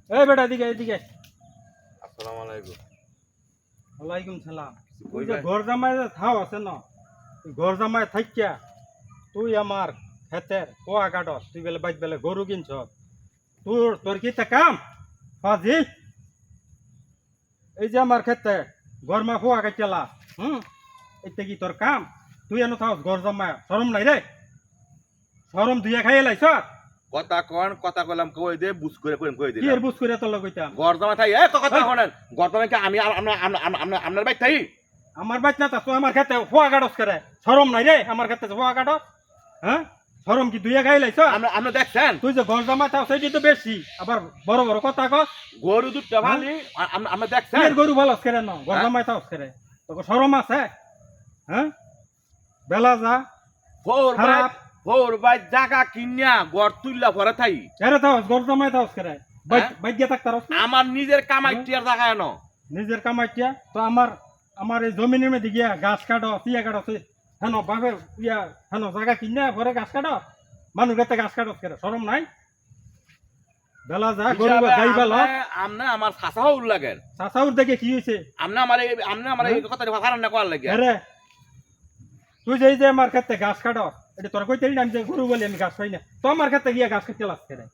এই বেটা এদিকে এদিকে। আসসালামু আলাইকুম। ওয়ালাইকুম সালাম। কই তুই যে ভাই? ঘর জামাই যে থাও আছে না, তুই ঘর জামাই থাকিয়া তুই আমার খেতের কোয়া কাটস, তুই বেলে বাইক বেলে গরু কিনছ, তোর কি তা কাম ফাজি? এই যে আমার খেতে গরমা খোয়া কাটিলা, এইটা কি তোর কাম? তুই এনে থাকস ঘর জামাই, শরম নাই রে? শরম দুইয়া খাইয়ে লাইছ? কথা কইলাম কই দে বুঝ করে কই কি দিলাম। এর বুঝ করে তোর লগাইতাম? গর্দমা থাই এ কথা হনেন। গর্দমা কি আমি আপনার বাইক থাই? আমার বাইক না তুই আমার খেতে খোয়া কাটস করে, শরম নাই রে? আমার খেতে খোয়া কাটস, হ্যাঁ? শরম কি দুইয়া খাই লাইছ? আপনি দেখছেন তুই যে ঘর জামাই থাও সেটি তো বেশি, আবার বড় বড় কথা কস। গরু দুধটা ভালি আপনি দেখছেন? এর গরু ভালো করে না, ঘর জামাই থাও করে, তোকে শরম আছে? হ্যাঁ, বেলা যা খারাপ। ফোর বাই জায়গা কিনিয়া গড় তুললা পরে থাই। এরে থাও ঘর জামাই থাও করে, বাইক গিয়ে থাকতার আমার নিজের কামাই টিয়ার জায়গা এনো। নিজের কামাইটিয়া তো আমার এই জমিনের মধ্যে গিয়া গাছ কাটো টিয়া কাটো, হেন ভাবে ইয়া হেন জায়গা কিনে ঘরে গাছ কাটো, মানুষ গাতে গাছ কাটো করে, শরম নাই? বেলা যা গরু গাই বেলা আমনে আমার ছাসাও লাগেন। চাচাউর দেখে কি হয়েছে? আমনে আমার এই কথা ভাড়া না করার লাগে। আরে তুই যে এই যে আমার ক্ষেত্রে গাছ কাটো, এটা তোর কইতে আমি যে গরু বলি আমি গাছ পাই না, তো আমার ক্ষেত্রে গিয়া গাছ কাটতে লাগছে রে।